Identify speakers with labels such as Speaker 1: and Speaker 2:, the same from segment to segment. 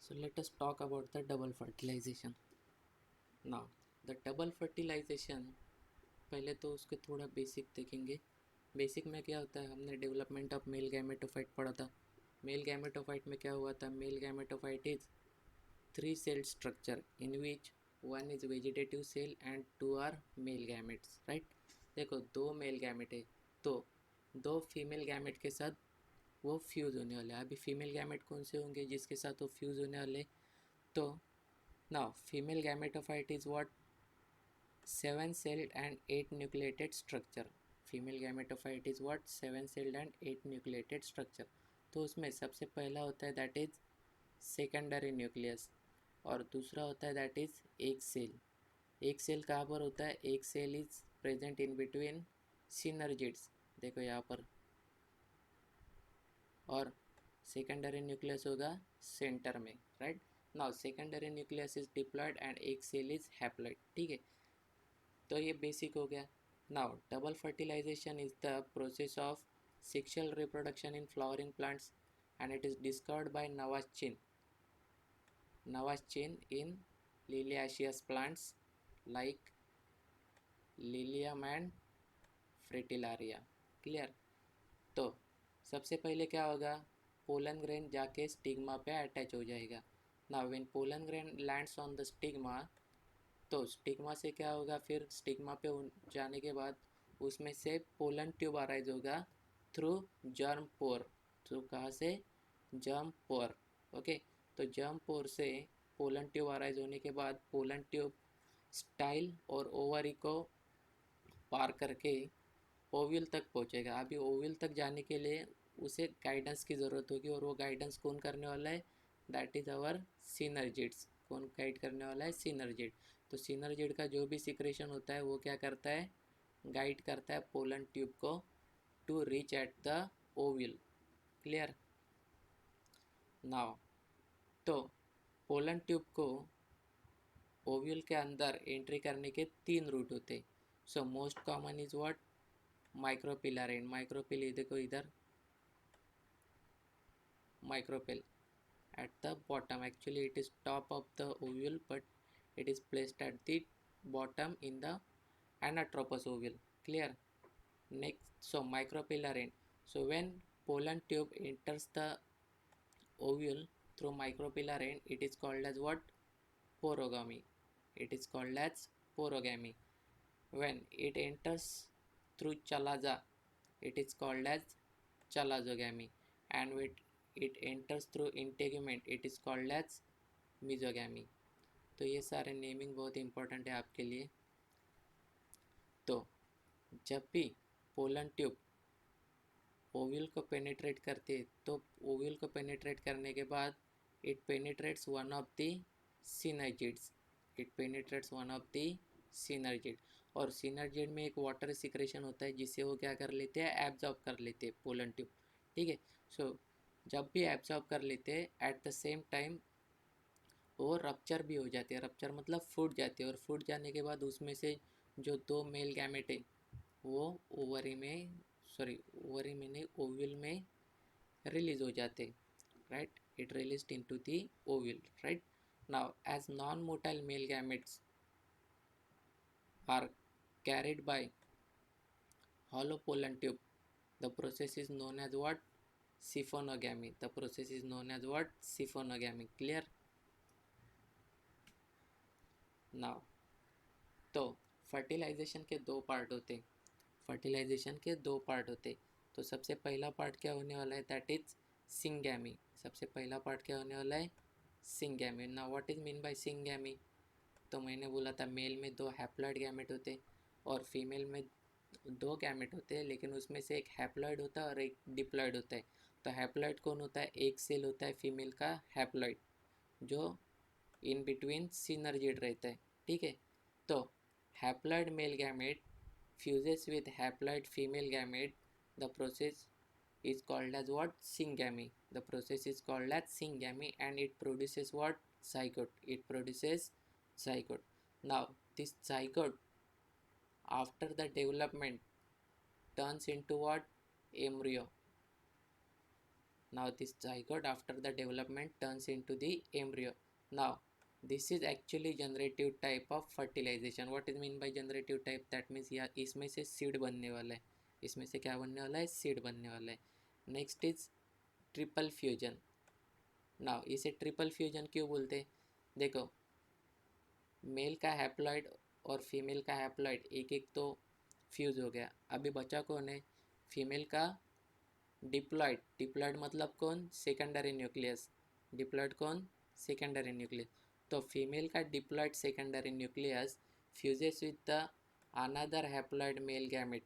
Speaker 1: So let us talk about the double fertilization. Now the double fertilization, पहले तो उसके थोड़ा बेसिक देखेंगे. बेसिक में क्या होता है, हमने डेवलपमेंट ऑफ मेल गैमेटोफाइट पढ़ा था. मेल गैमेटोफाइट में क्या हुआ था, male gametophyte is three cell structure in which one is vegetative cell and two are male gametes. Right, देखो दो मेल गैमेट है तो दो फीमेल गैमेट के साथ वो फ्यूज़ होने वाले हैं. अभी फीमेल गैमेट कौन से होंगे जिसके साथ वो फ्यूज़ होने वाले, तो now female gametophyte is what, 7 celled and 8 nucleated structure. Female gametophyte is what, 7 celled and 8 nucleated structure. तो उसमें सबसे पहला होता है दैट इज सेकेंडरी न्यूक्लियस और दूसरा होता है that is egg cell. Egg cell कहाँ पर होता है, egg cell is present in between synergids, देखो यहाँ पर, और सेकेंडरी न्यूक्लियस होगा सेंटर में. Right, now secondary nucleus is diploid and egg cell is haploid. ठीक है, तो ये बेसिक हो गया. Now double fertilisation is the process of sexual reproduction in flowering plants and it is discovered by Nawaschin in liliaceous plants like lilium and fritillaria. Clear. तो सबसे पहले क्या होगा, पोलन ग्रेन जाके स्टिग्मा पे attach हो जाएगा. Now when pollen grain lands on the stigma, तो स्टिग्मा से क्या होगा, फिर स्टिग्मा पे जाने के बाद उसमें से पोलन ट्यूब अराइज होगा थ्रू जर्म पोर. थ्रू कहाँ से, जर्म पोर. ओके, तो जर्म पोर से पोलन ट्यूब अराइज होने के बाद पोलन ट्यूब स्टाइल और ओवरी को पार करके ओव्यूल तक पहुंचेगा. अभी ओव्यूल तक जाने के लिए उसे गाइडेंस की ज़रूरत होगी और वो गाइडेंस कौन करने वाला है, दैट इज़ आवर सिनर्जिड्स. कौन गाइड करने वाला है, सिनर्जिड. तो सिनर्जिड का जो भी सिक्रेशन होता है वो क्या करता है, गाइड करता है पोलन ट्यूब को to reach at the ovule. Clear. Now तो पोलन ट्यूब को ओव्यूल के अंदर एंट्री करने के 3 रूट होते. So most common is what, micropylar and micropyle, देखो इधर micropyle at the bottom. Actually it is top of the ovule but it is placed at the bottom in the anatropous ovule. Clear. Next, so micropillar end. So when pollen tube enters the ovule through micropillar end, it is called as what, porogamy. It is called as porogamy. When it enters through chalaza, it is called as chalazogamy, and when it enters through integument, it is called as mesogyny. तो ये सारे naming बहुत important है आपके लिए. तो जब भी पोलन ट्यूब ओव्यूल को पेनिट्रेट करते तो ओव्यूल को पेनिट्रेट करने के बाद it penetrates one of the synergids. It penetrates one of the synergid, और सिनर्जिड में एक वाटर सिक्रेशन होता है जिससे वो क्या कर लेते हैं, एब्जॉर्ब कर लेते हैं पोलन ट्यूब. ठीक है, सो जब भी एब्जॉर्ब कर लेते हैं एट द सेम टाइम वो रप्चर भी हो जाती है. रप्चर मतलब फूट जाती है, और फूट जाने के बाद उसमें से जो दो मेल गैमेट है वो ओवरी में, सॉरी ओवरी में नहीं, ओव्यूल में रिलीज हो जाते. Right, it released into the ovule. Right, now as non motile male gametes are carried by hollow pollen tube, the process is known as what, siphonogamy. The process is known as what, siphonogamy. Clear. Now तो fertilisation के दो part होते. Fertilisation के दो part होते. तो सबसे पहला पार्ट क्या होने वाला है, दैट इज सिंगैमी. सबसे पहला पार्ट क्या होने वाला है, syngamy. Now what is mean bye syngamy, तो मैंने बोला था मेल में दो हैप्लॉइड गैमेट होते और फीमेल में दो गैमेट होते हैं, लेकिन उसमें से एक हैप्लॉइड होता है और एक डिप्लॉइड होता है. तो हैप्लॉइड कौन होता है, एक सेल होता है फीमेल का हैप्लॉइड जो इन बिटवीन सिनर्जिड रहता है. ठीक है, तो haploid male gamete fuses with haploid female gamete. The process is called as what, syngamy. The process is called as syngamy and it produces what, zygote. It produces zygote. Now this zygote after the development turns into what, embryo. Now this zygote after the development turns into the embryo. Now this is actually generative type of fertilization. What is mean by generative type? That means यहाँ इसमें से seed बनने वाला है, इसमें से क्या बनने वाला है? सीड बनने वाला है. Next is triple fusion. Now इसे ट्रिपल फ्यूजन क्यों बोलते हैं? देखो, मेल का हैप्लॉइड और फीमेल का हैप्लॉइड एक एक तो फ्यूज़ हो गया. अभी बचा कौन है? फीमेल का डिप्लॉइड. डिप्लॉइड मतलब कौन? Secondary nucleus. डिप्लॉइड कौन? Secondary nucleus. तो फीमेल का diploid secondary nucleus fuses with the another haploid male gamete.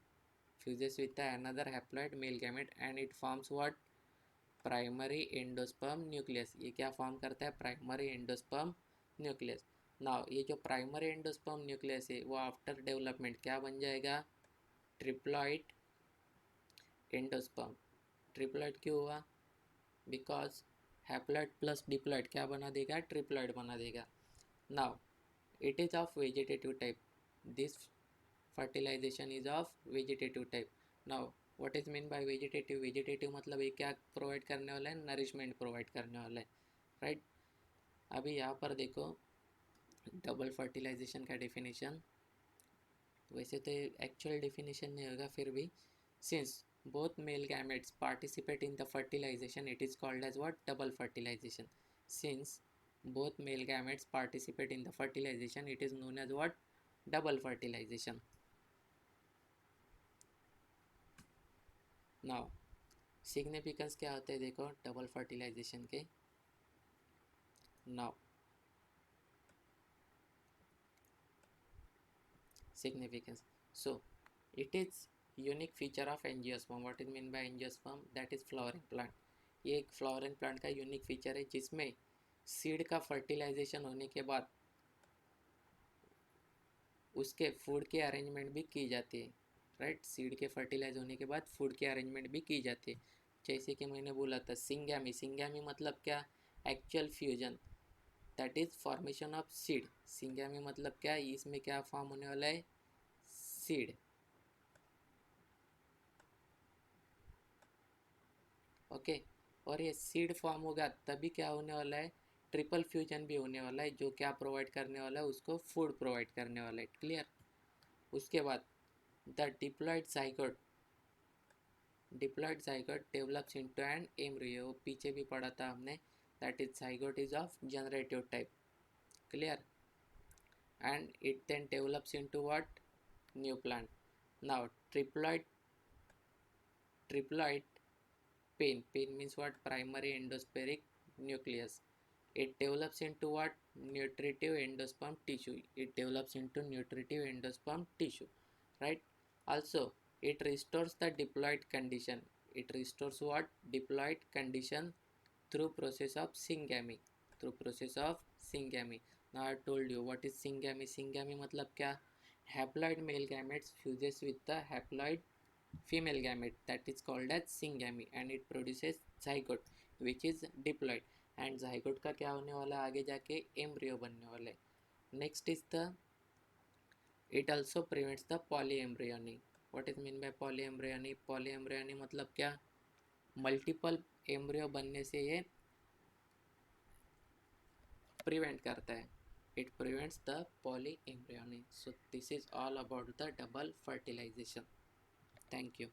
Speaker 1: Fuses with the another haploid male gamete and it forms what? Primary endosperm nucleus. ये क्या form करता है? Primary endosperm nucleus. Now ये जो primary endosperm nucleus है वो after development क्या बन जाएगा? Triploid endosperm. ट्रिप्लॉइड क्यों हुआ? बिकॉज हैप्लॉइड प्लस डिप्लॉइड क्या बना देगा? ट्रिप्लॉइड बना देगा. Now it is of vegetative type. This fertilisation is of vegetative type. Now what is mean by vegetative? Vegetative मतलब ये क्या प्रोवाइड करने वाला है? नरिशमेंट प्रोवाइड करने वाला है, राइट. अभी यहाँ पर देखो डबल फर्टिलाइजेशन का डेफिनेशन. वैसे तो एक्चुअल डेफिनेशन नहीं होगा, फिर भी since both male gametes participate in the fertilization, it is called as what? Double fertilization. Since both male gametes participate in the fertilization, it is known as what? Double fertilization. Now significance क्या होते हैं देखो double fertilisation के. Now significance. So it is unique feature of angiosperm. What is mean by angiosperm? That is flowering plant. ये एक flowering plant का unique feature है जिसमें सीड का फर्टिलाइजेशन होने के बाद उसके फूड की अरेंजमेंट भी की जाती है, राइट. सीड के फर्टिलाइज होने के बाद फूड की अरेंजमेंट भी की जाती है. जैसे कि मैंने बोला था सिंगैमी. सिंगैमी मतलब क्या? Actual fusion, that is formation of seed. Syngamy मतलब क्या? इसमें क्या फॉर्म होने वाला है? सीड. ओके. और ये सीड फॉर्म होगा तभी क्या होने वाला है? ट्रिपल फ्यूजन भी होने वाला है, जो क्या प्रोवाइड करने वाला है? उसको फूड प्रोवाइड करने वाला है, क्लियर. उसके बाद the diploid zygote develops into an embryo. पीछे भी पढ़ा था हमने. That is zygote is of generative type, clear. And it then develops into what? New plant. Now triploid pin. Pin means what? Primary endospheric nucleus. It develops into what? Nutritive endosperm tissue. It develops into nutritive endosperm tissue, right. Also it restores the diploid condition. It restores what? Diploid condition through process of syngamy. Through process of syngamy. Now I told you what is syngamy. Syngamy मतलब क्या? Haploid male gametes fuses with the haploid female gamete, that is called as syngamy, and it produces zygote which is diploid. and zygote का क्या होने वाला है? आगे जाके embryo बनने वाला है. next is the it also prevents the polyembryony. what is mean by polyembryony? polyembryony मतलब क्या? मल्टीपल एम्ब्रियो बनने से ये प्रिवेंट करता है. it prevents the polyembryony. so this is all about the double fertilization. Thank you.